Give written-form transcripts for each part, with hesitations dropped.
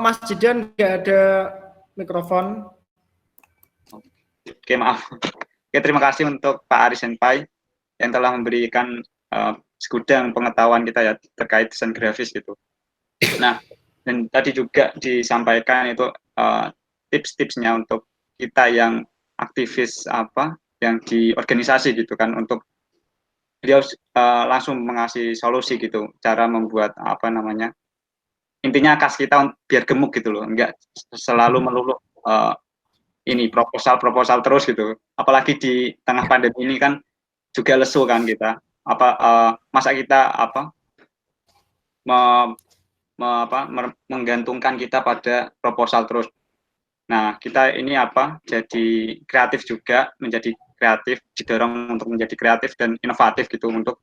Mas Jidan nggak ada mikrofon. Oke, maaf. Oke, terima kasih untuk Pak Ari Senpai yang telah memberikan segudang pengetahuan kita ya terkait desain grafis gitu. Nah, dan tadi juga disampaikan itu tips-tipsnya untuk kita yang aktivis yang di organisasi gitu kan, untuk beliau langsung mengasih solusi gitu, cara membuat intinya kas kita biar gemuk gitu loh, enggak selalu melulu ini proposal terus gitu. Apalagi di tengah pandemi ini kan juga lesu kan kita. Masa kita menggantungkan kita pada proposal terus. Nah, kita ini jadi kreatif juga, menjadi kreatif, didorong untuk menjadi kreatif dan inovatif gitu, untuk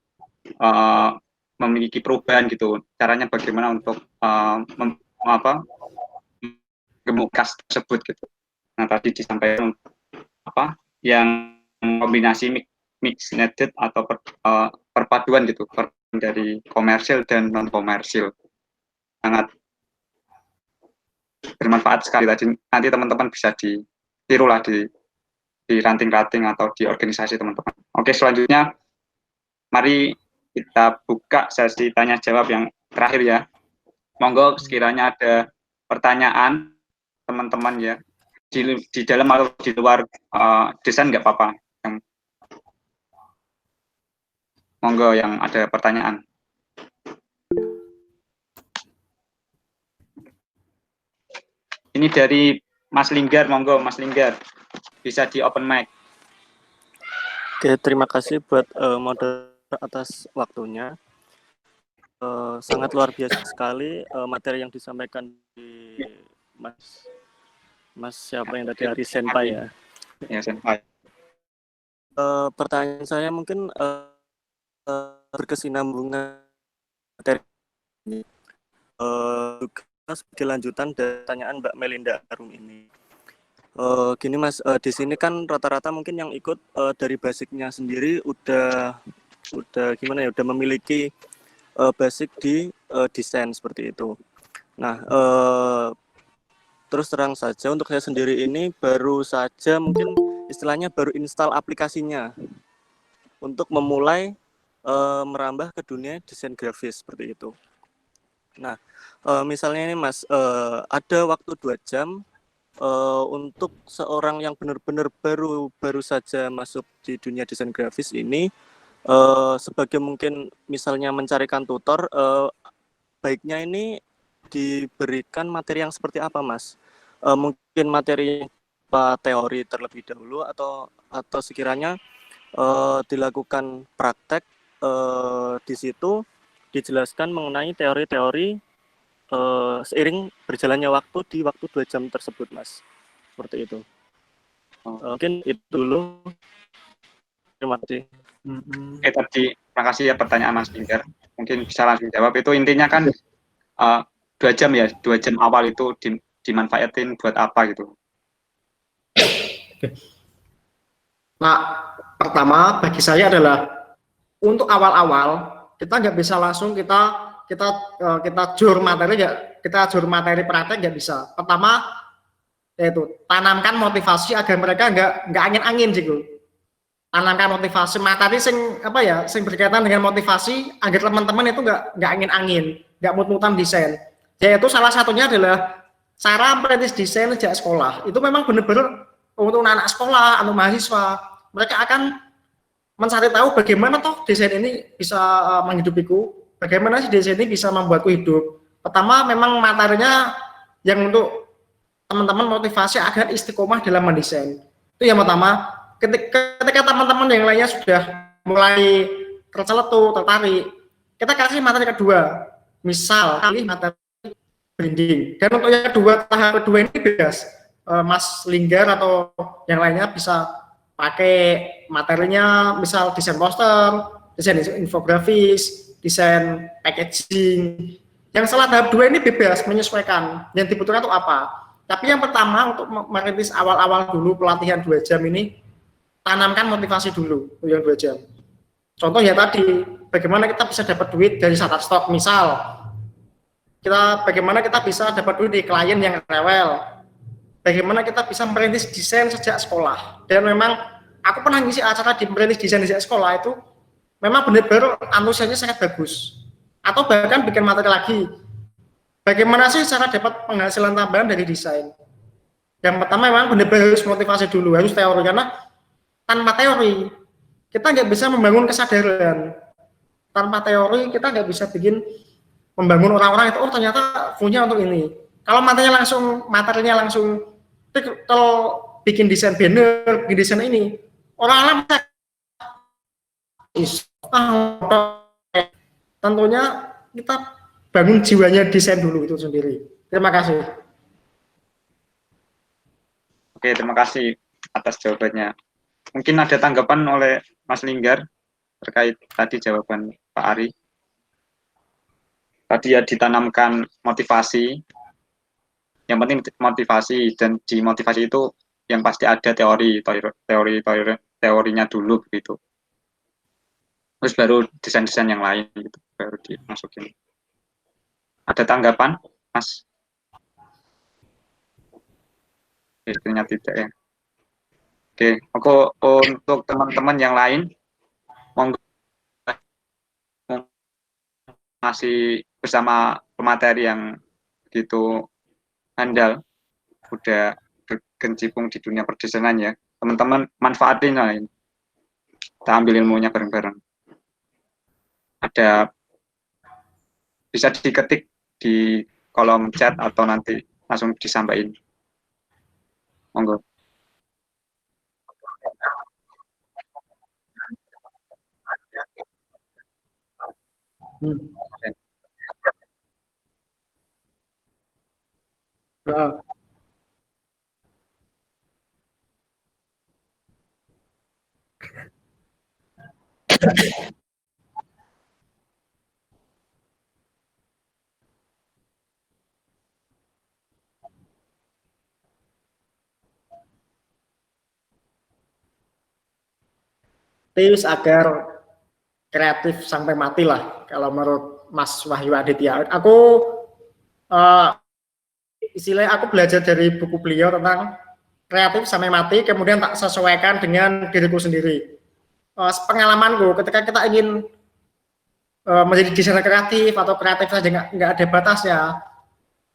memiliki perubahan gitu. Caranya bagaimana untuk gemukkas tersebut gitu. Nah, tadi disampaikan yang kombinasi mix netted atau perpaduan gitu, dari komersil dan non komersil, sangat bermanfaat sekali tadi. Nanti teman-teman bisa ditiru lah di ranting-ranting atau di organisasi teman-teman. Oke, selanjutnya mari kita buka sesi tanya jawab yang terakhir ya. Monggo sekiranya ada pertanyaan teman-teman ya, di dalam atau di luar desain nggak apa-apa. Monggo yang ada pertanyaan. Ini dari Mas Linggar, monggo Mas Linggar, bisa di open mic. Oke, terima kasih buat moderator atas waktunya. Sangat luar biasa sekali materi yang disampaikan di Mas siapa yang tadi, Ari Senpai ya. Ya, Senpai. Pertanyaan saya mungkin berkesinambungan materi ini. Sebagai lanjutan dari pertanyaan Mbak Melinda Arum ini. Gini Mas, di sini kan rata-rata mungkin yang ikut dari basicnya sendiri udah gimana ya, udah memiliki basic di desain seperti itu. Nah, terus terang saja untuk saya sendiri ini baru saja mungkin istilahnya baru install aplikasinya untuk memulai merambah ke dunia desain grafis seperti itu. Nah, misalnya ini Mas, ada waktu 2 jam untuk seorang yang benar-benar baru saja masuk di dunia desain grafis ini, sebagai mungkin misalnya mencarikan tutor, baiknya ini diberikan materi yang seperti apa Mas? Mungkin materi teori terlebih dahulu atau sekiranya dilakukan praktek di situ dijelaskan mengenai teori-teori seiring berjalannya waktu di waktu 2 jam tersebut Mas, seperti itu. Mungkin itu dulu. Terima kasih. Oke, tadi terima kasih ya pertanyaan Mas Linggar. Mungkin bisa langsung jawab. Itu intinya kan 2 jam ya, 2 jam awal itu dimanfaatin buat apa gitu. Nah, pertama bagi saya adalah untuk awal-awal kita nggak bisa langsung kita jur materi praktek, nggak bisa. Pertama yaitu tanamkan motivasi agar mereka nggak angin-angin sih. Tanamkan motivasi materi sing berkaitan dengan motivasi agar teman-teman itu nggak angin-angin, nggak mut-mutan desain. Yaitu salah satunya adalah cara memperintis desain sejak sekolah. Itu memang benar-benar untuk anak sekolah, untuk mahasiswa, mereka akan mencari tahu bagaimana toh desain ini bisa menghidupiku, bagaimana sih desain ini bisa membuatku hidup. Pertama memang materinya yang untuk teman-teman motivasi agar istiqomah dalam mendesain. Itu yang pertama. Ketika teman-teman yang lainnya sudah mulai terceletuk, tertarik, kita kasih materi kedua. Misal kali materi branding. Dan untuk yang kedua, tahap kedua ini bebas. Mas Linggar atau yang lainnya bisa pakai materinya, misal desain poster, desain infografis, desain packaging. Yang setelah tahap 2 ini bebas, menyesuaikan. Yang dibutuhkan itu apa? Tapi yang pertama untuk merintis awal-awal dulu pelatihan 2 jam ini, tanamkan motivasi dulu yang 2 jam. Contoh ya tadi, bagaimana kita bisa dapat duit dari Shutterstock misal. bagaimana kita bisa dapat duit di klien yang rewel, bagaimana kita bisa merintis desain sejak sekolah. Dan memang aku pernah ngisi acara di merintis desain sejak sekolah itu memang benar-benar antusiasnya sangat bagus. Atau bahkan bikin materi lagi, bagaimana sih cara dapat penghasilan tambahan dari desain. Yang pertama memang benar-benar harus motivasi dulu, harus teori, karena tanpa teori kita nggak bisa membangun kesadaran. Tanpa teori kita nggak bisa membangun orang-orang itu, oh ternyata punya untuk ini. Kalau materinya langsung kalau bikin desain banner, bikin desain ini, orang-orang tentunya kita bangun jiwanya desain dulu itu sendiri. Terima kasih. Oke, terima kasih atas jawabannya. Mungkin ada tanggapan oleh Mas Linggar terkait tadi jawaban Pak Ari. Tadi ya ditanamkan motivasi, yang penting motivasi, dan di motivasi itu yang pasti ada teorinya dulu begitu. Terus baru desain-desain yang lain gitu, baru dimasukin. Ada tanggapan, Mas? Sepertinya tidak ya. Oke, aku untuk teman-teman yang lain, monggo masih bersama pemateri yang begitu handal, udah berkecimpung di dunia perdesainan ya. Teman-teman manfaatin lah ini. Kita ambil ilmunya bareng-bareng. Ada bisa diketik di kolom chat atau nanti langsung disampaikan. Monggo. Tips agar kreatif sampai mati lah kalau menurut Mas Wahyu Aditya. Aku istilahnya aku belajar dari buku beliau tentang kreatif sampai mati, kemudian tak sesuaikan dengan diriku sendiri. Pengalamanku ketika kita ingin menjadi desainer kreatif atau kreatif saja nggak ada batasnya.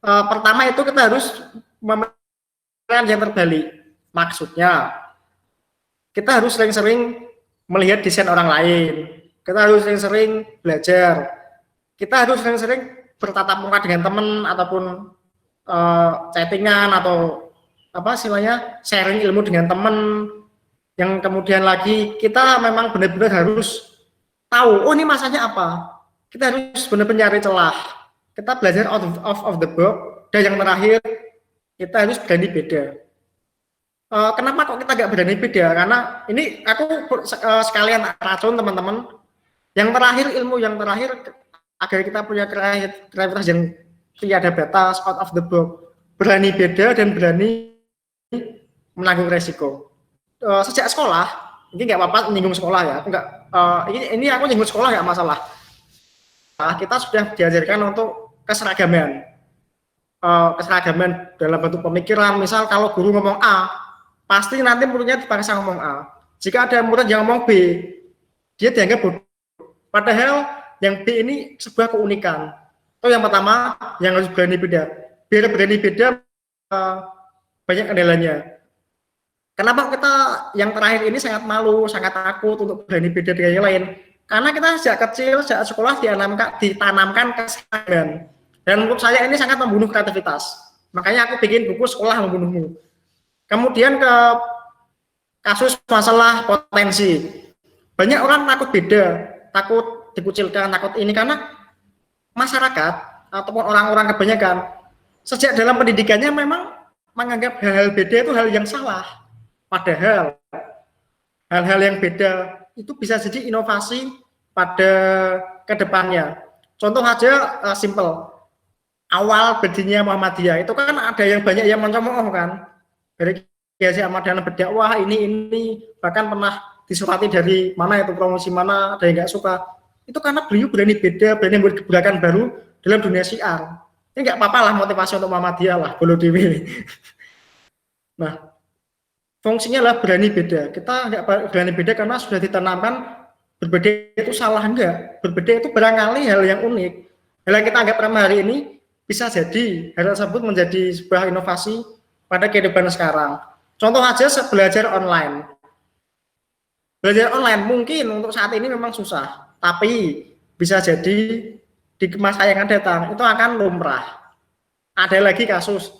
Pertama itu kita harus memikirkan yang terbalik. Maksudnya kita harus sering-sering melihat desain orang lain. Kita harus sering-sering belajar. Kita harus sering-sering bertatap muka dengan teman ataupun chattingan atau apa istilahnya sharing ilmu dengan teman. Yang kemudian lagi kita memang benar-benar harus tahu, oh ini masanya apa. Kita harus benar-benar cari celah. Kita belajar out of the box. Dan yang terakhir kita harus berani beda. Kenapa kok kita nggak berani beda? Karena ini aku sekalian racun teman-teman. Yang terakhir ilmu yang terakhir agar kita punya kreativitas yang tiada batas, out of the box, berani beda dan berani menanggung resiko. Sejak sekolah, ini nggak apa-apa menyinggung sekolah ya, enggak. Ini aku nyinggung sekolah nggak masalah. Kita sudah diajarkan untuk keseragaman, keseragaman dalam bentuk pemikiran. Misal kalau guru ngomong A, pasti nanti muridnya dipaksa ngomong A. Jika ada murid yang ngomong B, dia dianggap bodoh. Padahal yang B ini sebuah keunikan. Itu yang pertama, yang harus berani beda. Biar berani beda, banyak kendalanya. Kenapa kita yang terakhir ini sangat malu, sangat takut untuk berani beda dengan yang lain? Karena kita sejak kecil, sejak sekolah ditanamkan kesadaran. Dan menurut saya ini sangat membunuh kreativitas. Makanya aku bikin buku Sekolah Membunuhmu. Kemudian ke kasus masalah potensi. Banyak orang takut beda, takut dikucilkan, takut ini karena masyarakat ataupun orang-orang kebanyakan sejak dalam pendidikannya memang menganggap hal-hal beda itu hal yang salah. Padahal hal-hal yang beda itu bisa jadi inovasi pada kedepannya. Contoh aja simple. Awal berdirinya Muhammadiyah itu kan ada yang banyak yang mencemooh kan. Dari Kiai Ahmad Dahlan berdakwah ini bahkan pernah disurati dari mana itu promosi mana ada yang nggak suka. Itu karena beliau berani beda, berani membuat gebrakan baru dalam dunia syiar. Ini nggak apa-apa lah motivasi untuk Muhammadiyah lah, boleh dipilih. Nah, fungsinya adalah berani beda. Kita nggak berani beda karena sudah ditanamkan berbeda itu salah, enggak. Berbeda itu barangkali hal yang unik. Hal yang kita anggap remeh hari ini bisa jadi hal tersebut menjadi sebuah inovasi pada kehidupan sekarang. Contoh aja belajar online. Belajar online mungkin untuk saat ini memang susah, tapi bisa jadi di masa yang akan datang itu akan lumrah. Ada lagi kasus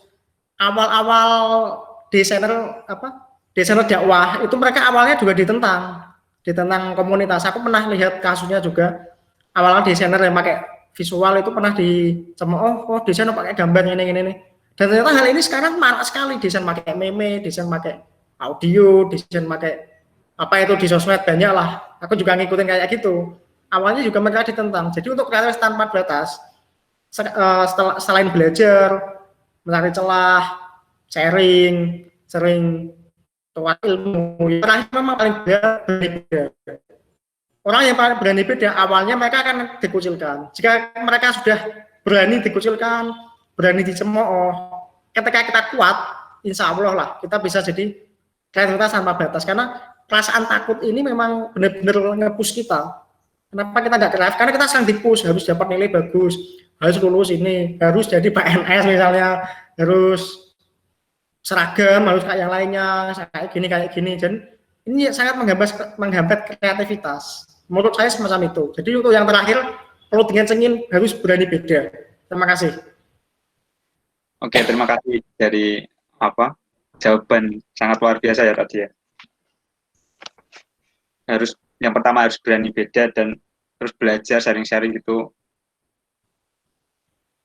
awal-awal desainer dakwah itu mereka awalnya juga ditentang komunitas. Aku pernah lihat kasusnya juga, awalnya desainer yang pakai visual itu pernah dicemooh, oh desain pakai gambar ini. Dan ternyata hal ini sekarang marak sekali, desain pakai meme, desain pakai audio, desain pakai apa itu di sosmed banyak lah. Aku juga ngikutin kayak gitu. Awalnya juga mereka ditentang. Jadi untuk kreativitas tanpa batas, selain belajar, mencari celah, sharing, sering tuan ilmu, terakhir memang paling berani beda. Orang yang paling berani beda awalnya mereka akan dikucilkan. Jika mereka sudah berani dikucilkan, berani dicemooh, ketika kita kuat, insya Allah lah kita bisa jadi kreativitas tanpa batas. Karena perasaan takut ini memang benar-benar nge-push kita. Kenapa kita nggak kreatif? Karena kita sedang di-push, harus dapat nilai bagus, harus lulus ini, harus jadi PNS misalnya, harus seragam, harus kayak yang lainnya, kayak gini. Dan ini sangat menghambat kreativitas. Menurut saya semacam itu. Jadi untuk yang terakhir, perlu dengan cengin harus berani beda. Terima kasih. Oke, terima kasih dari jawaban sangat luar biasa ya tadi ya. Yang pertama harus berani beda dan terus belajar sharing-sharing gitu.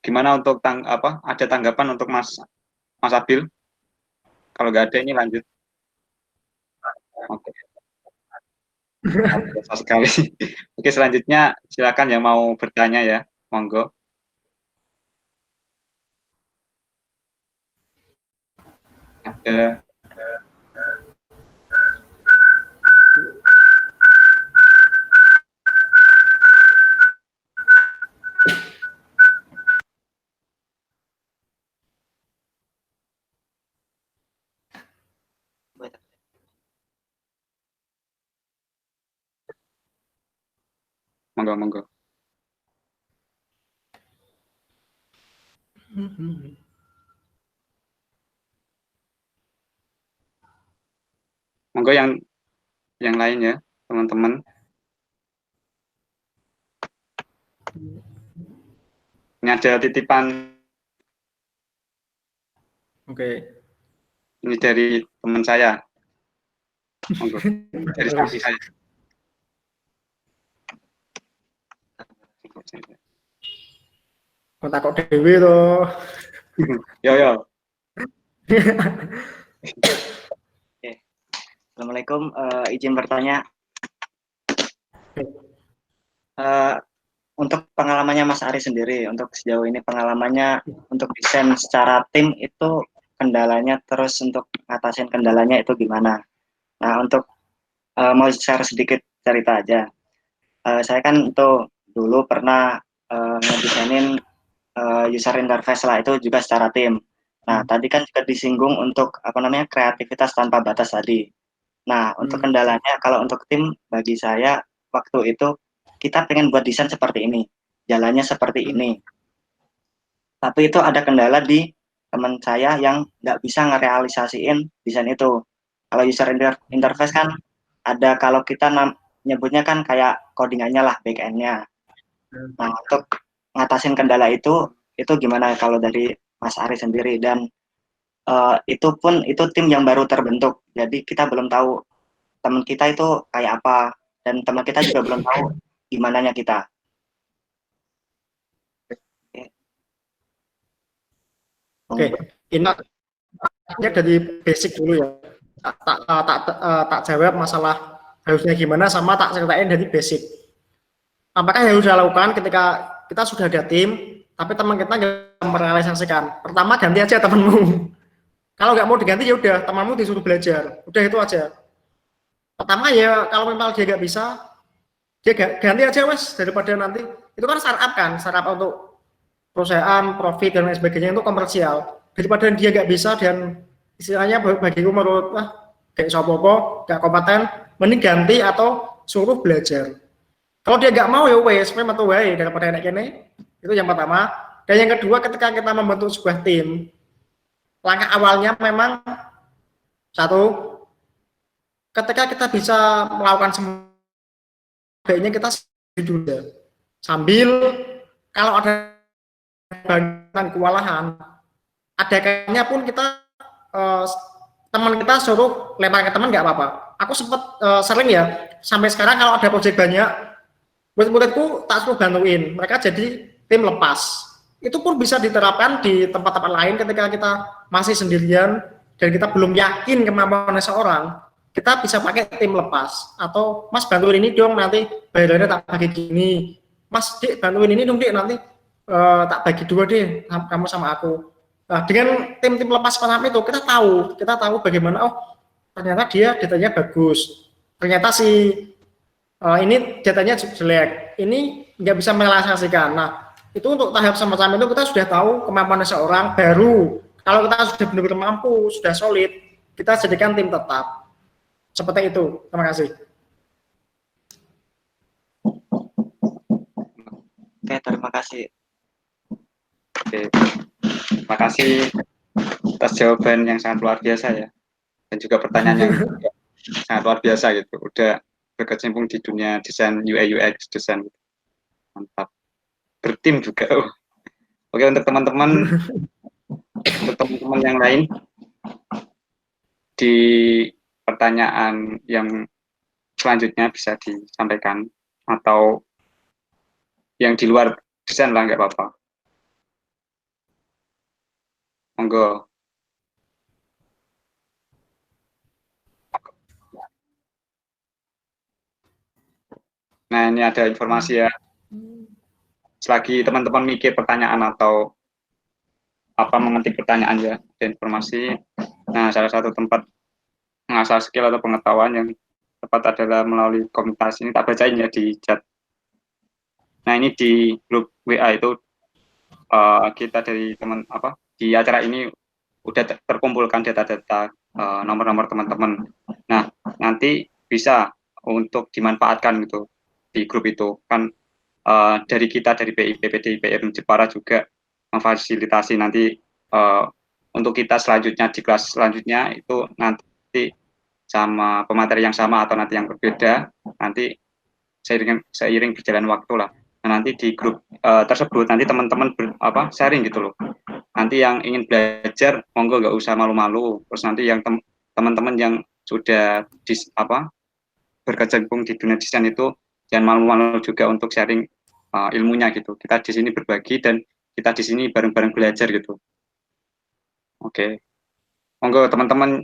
Gimana untuk ada tanggapan untuk Mas Abil? Kalau nggak ada ini lanjut. Oke. Biasa sekali. Oke, selanjutnya silakan yang mau bertanya ya, monggo. Ada. Monggo. Monggo yang lain ya, teman-teman. Ini ada titipan. Oke. Ini dari teman saya. Monggo. Dari samping saya. Kok takut dewe toh. Yo. Oke. Assalamualaikum, izin bertanya. Untuk pengalamannya Mas Ari sendiri, untuk sejauh ini pengalamannya untuk desain secara tim itu kendalanya, terus untuk ngatasin kendalanya itu gimana? Nah, untuk mau share sedikit cerita aja. Saya kan itu dulu pernah ngedesainin user interface lah, itu juga secara tim. Nah, tadi kan juga disinggung untuk kreativitas tanpa batas tadi. Nah, untuk kendalanya kalau untuk tim, bagi saya waktu itu kita pengen buat desain seperti ini, jalannya seperti ini. Tapi itu ada kendala di teman saya yang nggak bisa ngerealisasiin desain itu. Kalau user interface kan ada, kalau kita nyebutnya kan kayak codingannya lah, back-end-nya. Nah, untuk ngatasin kendala itu gimana kalau dari Mas Ari sendiri? Dan itu tim yang baru terbentuk, jadi kita belum tahu teman kita itu kayak apa, dan teman kita juga belum tahu gimananya kita. Oke. Ini dari basic dulu ya. Tak jawab masalah harusnya gimana, sama tak ceritain dari basic. Apakah yang harus dilakukan ketika kita sudah ada tim, tapi teman kita nggak merealisasikan? Pertama, ganti aja temanmu. Kalau nggak mau diganti ya udah, temanmu disuruh belajar. Udah itu aja. Pertama ya, kalau memang dia nggak bisa, dia ganti aja wes, daripada nanti. Itu kan startup kan, startup untuk perusahaan, profit dan lain sebagainya itu komersial. Daripada dia nggak bisa dan istilahnya bagiku menurut kayak sopo-sopo, nggak kompeten, mending ganti atau suruh belajar. Kalau dia nggak mau ya wes, metu wae daripada enak kene. Itu yang pertama. Dan yang kedua, ketika kita membentuk sebuah tim, langkah awalnya memang satu, ketika kita bisa melakukan semua, baiknya kita dulu sambil kalau ada bantuan kewalahan, ada kayaknya pun kita teman kita suruh lempar ke teman nggak apa-apa. Aku sempat sering ya, sampai sekarang kalau ada proyek banyak, murid-muridku tak suruh bantuin, mereka jadi tim lepas. Itu pun bisa diterapkan di tempat-tempat lain ketika kita masih sendirian dan kita belum yakin kemampuan seseorang, kita bisa pakai tim lepas. Atau Mas bantuin ini dong, nanti bayarannya tak bagi gini. Mas Dik bantuin ini dong Dik, nanti tak bagi 2 deh, kamu sama aku. Nah, dengan tim-tim lepas seperti itu kita tahu bagaimana, oh ternyata dia datanya bagus, ternyata si ini datanya jelek, ini nggak bisa merealisasikan. Nah, itu untuk tahap semacam itu kita sudah tahu kemampuan seseorang. Baru kalau kita sudah benar-benar mampu, sudah solid, kita jadikan tim tetap. Seperti itu. Terima kasih. Oke, terima kasih. Oke, terima kasih atas jawaban yang sangat luar biasa ya, dan juga pertanyaan yang sangat luar biasa gitu. Udah berkecimpung di dunia desain UI UX desain, mantap. Bertim juga. Oke, untuk teman-teman yang lain di pertanyaan yang selanjutnya bisa disampaikan, atau yang di luar desain lah nggak apa-apa. Monggo. Nah, ini ada informasi ya. Selagi teman-teman mikir pertanyaan atau mengetik pertanyaan ya, ada informasi. Nah, salah satu tempat mengasah skill atau pengetahuan yang tepat adalah melalui komunitas. Ini tak bacain ya di chat. Nah, ini di grup WA itu kita dari teman di acara ini udah terkumpulkan data-data nomor-nomor teman-teman. Nah, nanti bisa untuk dimanfaatkan gitu di grup itu kan. Dari kita dari PIP PDIPM Jepara juga memfasilitasi nanti untuk kita selanjutnya di kelas selanjutnya itu nanti sama pemateri yang sama atau nanti yang berbeda, nanti seiring berjalan waktu lah. Nah, nanti di grup tersebut nanti teman-teman sharing gitu loh. Nanti yang ingin belajar monggo nggak usah malu-malu. Terus nanti yang teman-teman yang sudah berkecimpung di dunia desain itu jangan malu-malu juga untuk sharing ilmunya gitu. Kita di sini berbagi dan kita di sini bareng-bareng belajar gitu. Oke. Monggo teman-teman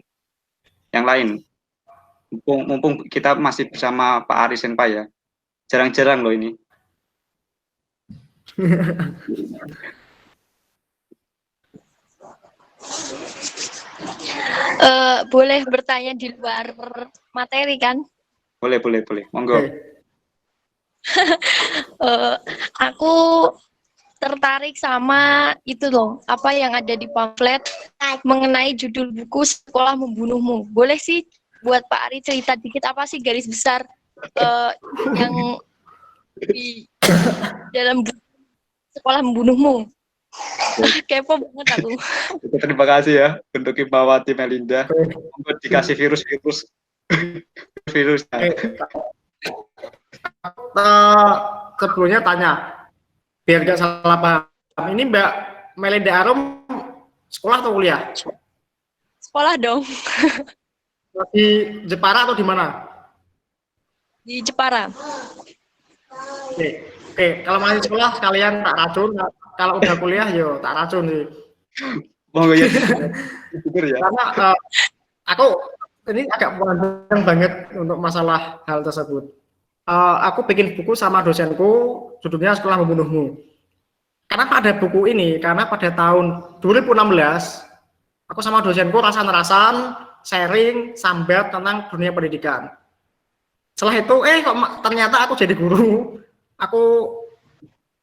yang lain. Mumpung kita masih bersama Pak Aris Senpai ya. Jarang-jarang loh ini. Boleh bertanya di luar materi kan? Boleh. Monggo. Aku tertarik sama itu loh, apa yang ada di pamflet mengenai judul buku Sekolah Membunuhmu. Boleh sih buat Pak Ari cerita dikit apa sih garis besar yang di dalam buku Sekolah Membunuhmu? Kepo banget aku. Terima kasih ya untuk Himawati Melinda. Untuk dikasih virus. Sebelumnya tanya, biar gak salah paham. Ini Mbak Melinda Arum sekolah atau kuliah? Sekolah dong. Di Jepara atau di mana? Di Jepara. Oke. Kalau masih sekolah sekalian tak racun. Kalau udah kuliah yo tak racun sih. Monggo ya. Karena aku ini agak panjang banget untuk masalah hal tersebut. Aku bikin buku sama dosenku, judulnya Sekolah Membunuhmu. Kenapa ada buku ini? Karena pada tahun 2016, aku sama dosenku rasan-rasan, sharing, sambat tentang dunia pendidikan. Setelah itu, kok ternyata aku jadi guru. Aku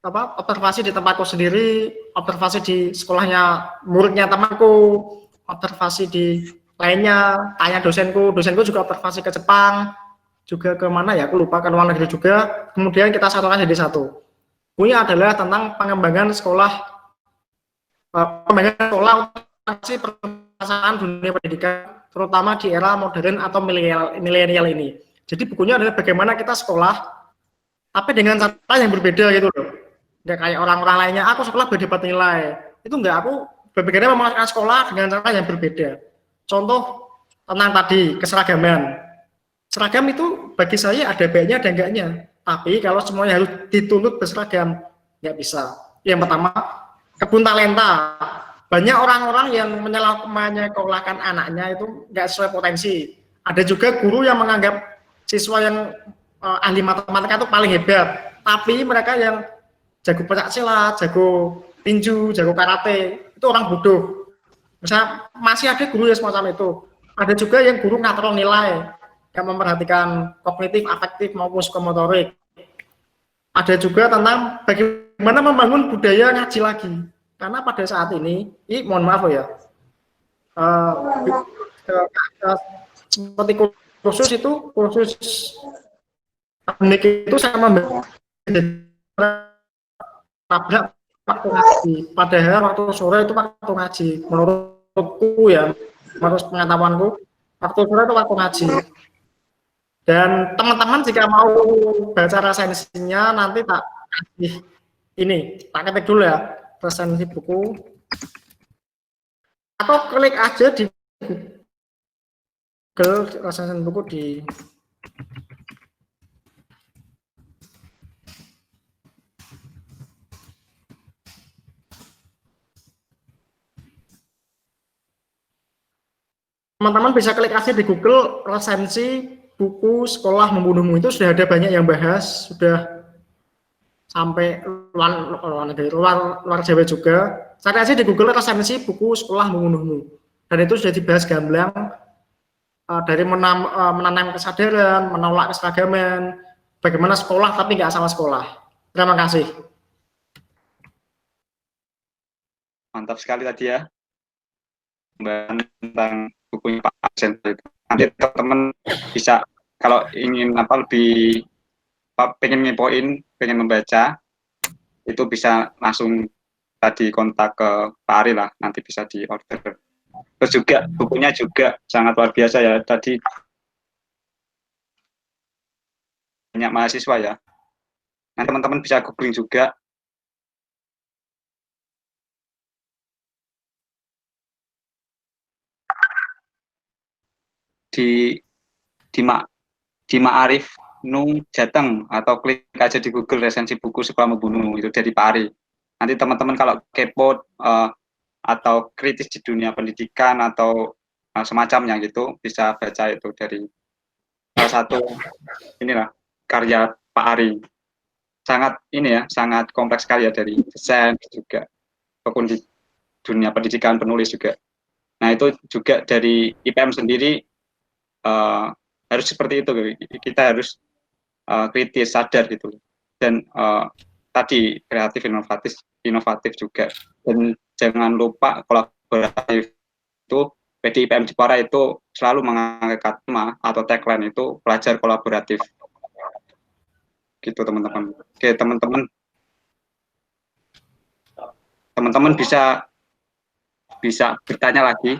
observasi di tempatku sendiri, observasi di sekolahnya muridnya temanku, observasi di lainnya, tanya dosenku juga observasi ke Jepang, juga ke mana ya, aku lupa, ke luar negeri juga, kemudian kita satukan jadi satu. Ini adalah tentang pengembangan sekolah permasalahan dunia pendidikan, terutama di era modern atau milenial ini. Jadi bukunya adalah bagaimana kita sekolah, tapi dengan cara yang berbeda gitu loh. Nggak kayak orang-orang lainnya, aku sekolah berdebat nilai. Itu enggak, aku berpikirnya memasukkan sekolah dengan cara yang berbeda. Contoh tentang tadi, keseragaman. Seragam itu bagi saya ada baiknya ada enggaknya. Tapi kalau semuanya harus dituntut berseragam, nggak bisa. Yang pertama, kebun talenta. Banyak orang-orang yang menyekolahkan anaknya itu nggak sesuai potensi. Ada juga guru yang menganggap siswa yang ahli matematika itu paling hebat. Tapi mereka yang jago pencak silat, jago tinju, jago karate, itu orang bodoh. Misalnya masih ada guru yang semacam itu. Ada juga yang guru ngatur nilai, yang memperhatikan kognitif, afektif maupun psikomotorik. Ada juga tentang bagaimana membangun budaya ngaji lagi. Karena pada saat ini, mohon maaf ya, seperti kursus itu sama tabrak waktu ngaji. Padahal waktu sore itu waktu ngaji. Menurutku ya, menurut pengetahuanku, waktu sore itu waktu ngaji. Dan teman-teman jika mau baca resensinya nanti tak kasih ini, tak ketik dulu ya resensi buku. Atau klik aja di Google resensi buku di teman-teman bisa klik aja di Google resensi buku Sekolah Membunuhmu. Itu sudah ada banyak yang bahas, sudah sampai luar Jawa juga. Cari aja di Google resensi buku Sekolah Membunuhmu. Dan itu sudah dibahas gamblang dari menanam kesadaran, menolak keseragaman, bagaimana sekolah tapi nggak salah sekolah. Terima kasih. Mantap sekali tadi ya, tentang bukunya Pak Arsen. Nanti teman-teman bisa kalau ingin lebih pengen ngepoin, pengen membaca, itu bisa langsung tadi kontak ke Pak Ari lah, nanti bisa di order. Terus juga bukunya juga sangat luar biasa ya, tadi banyak mahasiswa ya. Nanti teman-teman bisa googling juga. Di Ma'arif Nung Jateng, atau klik aja di Google resensi buku Sekolah Membunuh, itu dari Pak Ari. Nanti teman-teman kalau kepo atau kritis di dunia pendidikan atau semacamnya gitu, bisa baca itu dari salah satu inilah karya Pak Ari. Sangat ini ya, sangat kompleks sekali ya, dari desain juga ataupun di dunia pendidikan, penulis juga. Nah itu juga dari IPM sendiri harus seperti itu, kita harus kritis, sadar gitu, dan tadi kreatif, inovatif juga, dan jangan lupa kolaboratif. Itu PDIPM Jepara itu selalu mengangkat tema atau tagline itu pelajar kolaboratif gitu teman-teman. Oke teman-teman bisa bertanya lagi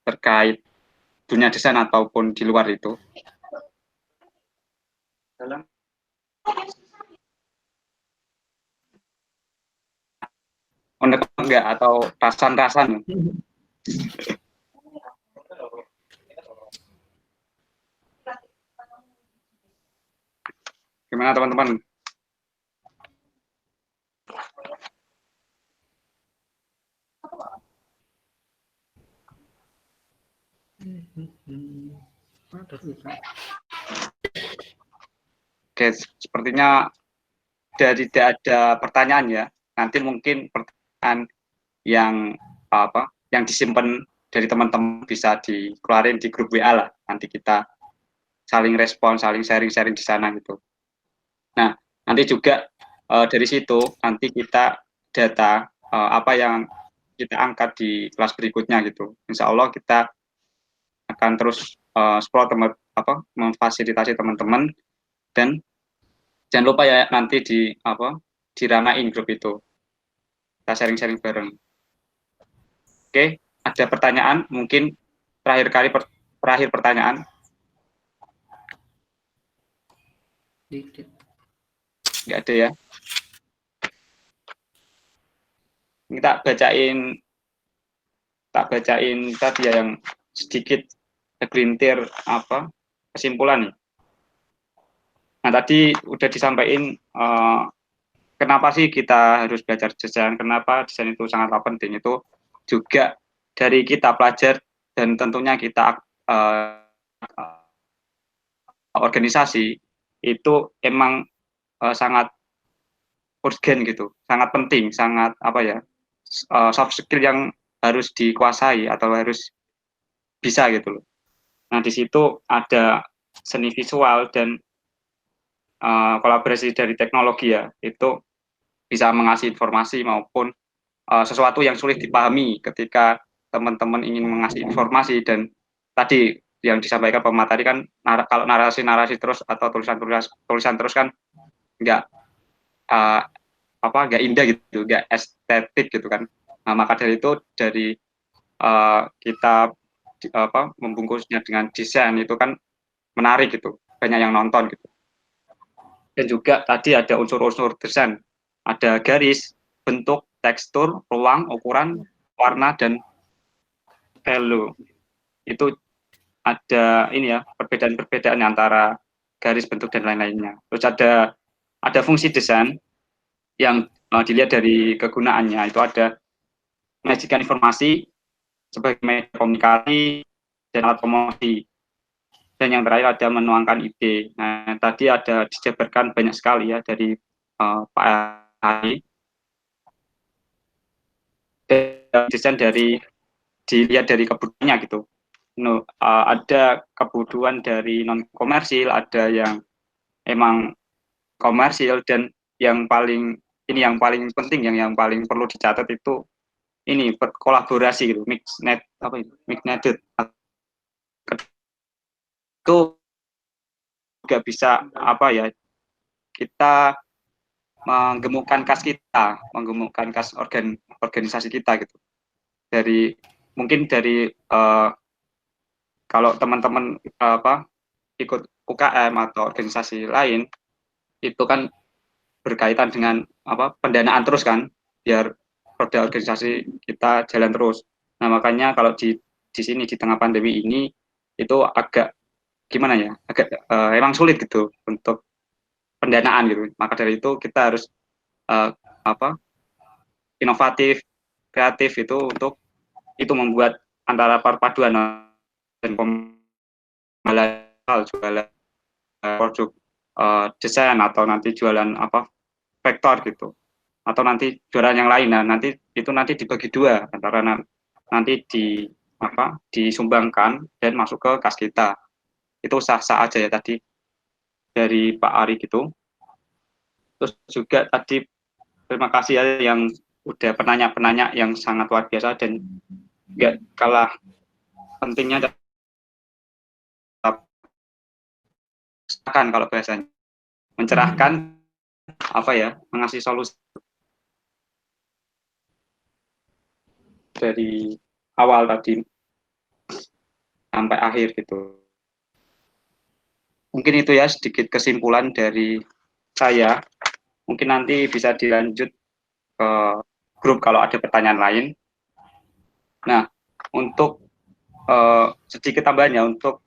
terkait dunia desain ataupun di luar itu. Enggak, atau rasan-rasan. Gimana teman-teman? Oke, sepertinya tidak ada pertanyaan ya. Nanti mungkin pertanyaan yang yang disimpan dari teman-teman bisa dikeluarin di grup WA lah. Nanti kita saling respon, saling sharing di sana gitu. Nah, nanti juga dari situ nanti kita data apa yang kita angkat di kelas berikutnya gitu. Insya Allah kita akan terus support memfasilitasi teman-teman, dan jangan lupa ya nanti diramain grup itu, kita sharing-sharing bareng. Oke, ada pertanyaan mungkin terakhir pertanyaan. Nggak ada ya. Kita bacain tadi ya yang sedikit segelintir kesimpulan nih. Nah, tadi udah disampaikan kenapa sih kita harus belajar desain, kenapa desain itu sangat penting, itu juga dari kita pelajar dan tentunya kita organisasi itu emang sangat urgen gitu, sangat penting, sangat soft skill yang harus dikuasai atau harus bisa gitu loh. Nah, di situ ada seni visual dan kolaborasi dari teknologi ya, itu bisa mengasih informasi maupun sesuatu yang sulit dipahami ketika teman-teman ingin mengasih informasi. Dan tadi yang disampaikan pemateri kan, kalau narasi terus atau tulisan terus kan nggak indah gitu, nggak estetik gitu kan. Nah, maka dari itu dari kita membungkusnya dengan desain itu kan menarik gitu, banyak yang nonton gitu. Dan juga tadi ada unsur-unsur desain, ada garis, bentuk, tekstur, ruang, ukuran, warna, dan value. Itu ada perbedaan-perbedaan antara garis, bentuk, dan lain-lainnya. Terus ada fungsi desain yang dilihat dari kegunaannya, itu ada menyajikan informasi sebagai media komunikasi dan alat promosi. Dan yang terakhir ada menuangkan ide. Nah, tadi ada dijabarkan banyak sekali ya dari Pak Ari. Desain dilihat dari kebutuhannya gitu. Ada kebutuhan dari non komersil, ada yang emang komersil, dan yang paling penting, yang paling perlu dicatat itu ini berkolaborasi gitu, mixed-netted itu juga bisa kita menggemukkan khas kita, menggemukkan khas organisasi kita gitu. Mungkin dari kalau teman-teman ikut UKM atau organisasi lain itu kan berkaitan dengan pendanaan terus kan, biar roda organisasi kita jalan terus. Nah, makanya kalau di sini di tengah pandemi ini itu agak gimana ya, emang sulit gitu untuk pendanaan gitu. Maka dari itu kita harus inovatif, kreatif itu untuk itu membuat antara perpaduan dan jualan produk desain atau nanti jualan vektor gitu, atau nanti jualan yang lain. Nah, nanti dibagi dua antara nanti disumbangkan dan masuk ke kas kita. Itu sah-sah aja ya tadi dari Pak Ari gitu. Terus juga tadi terima kasih ya yang udah penanya yang sangat luar biasa dan nggak kalah pentingnya kalau bahasanya mencerahkan mengasih solusi dari awal tadi sampai akhir gitu. Mungkin itu ya sedikit kesimpulan dari saya. Mungkin nanti bisa dilanjut ke grup kalau ada pertanyaan lain. Nah, untuk sedikit tambahannya untuk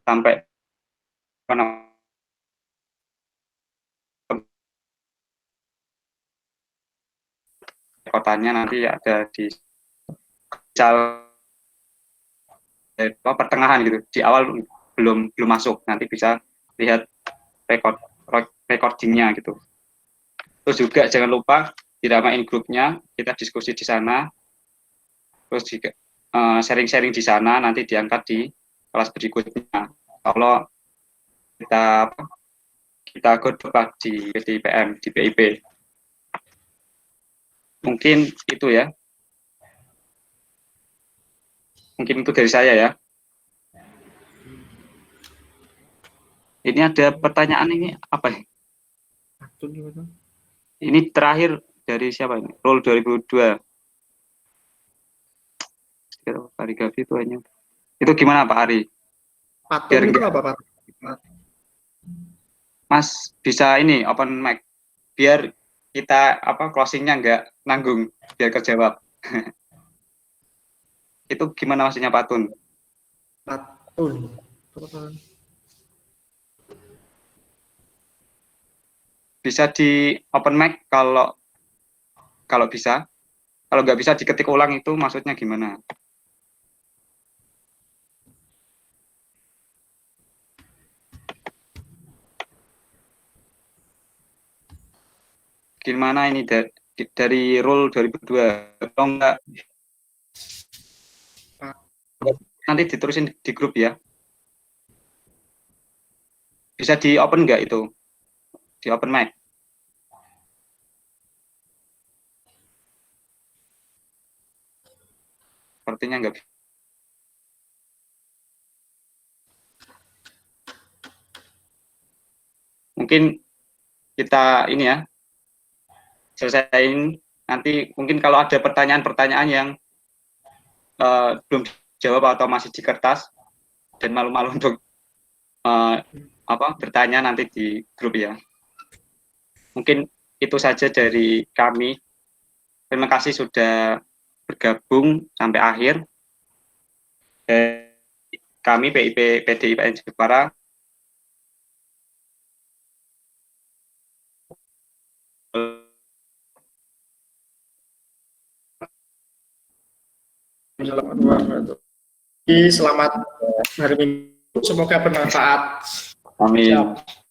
sampai kotanya nanti ada di pertengahan gitu, di awal belum masuk, nanti bisa lihat recordingnya gitu. Terus juga jangan lupa diramain grupnya, kita diskusi di sana, terus juga sharing-sharing di sana, nanti diangkat di kelas berikutnya. Kalau kita godok di PDIPM, di PIP. Mungkin itu ya. Mungkin itu dari saya ya. Ini ada pertanyaan ini apa ya? Ini terakhir dari siapa ini? Roll 2002. Kaligrafi itu hanya. Itu gimana Pak Ari? Patung itu apa Pak? Mas bisa ini open mic biar kita closingnya nggak nanggung, biar kejawab. Itu gimana maksudnya Patun? Patun. Bisa di open mic kalau bisa. Kalau nggak bisa diketik ulang itu maksudnya gimana? Gimana ini dari rule 2002? Kalau enggak, nanti diterusin di grup ya. Bisa di open enggak itu? Di open mic? Sepertinya enggak. Mungkin kita ini ya, selesaiin. Nanti mungkin kalau ada pertanyaan-pertanyaan yang belum dijawab atau masih di kertas dan malu-malu untuk bertanya nanti di grup ya. Mungkin itu saja dari kami. Terima kasih sudah bergabung sampai akhir. Kami PIP PDIPN Jepara Selamat hari Minggu, semoga bermanfaat. Amin. Siap.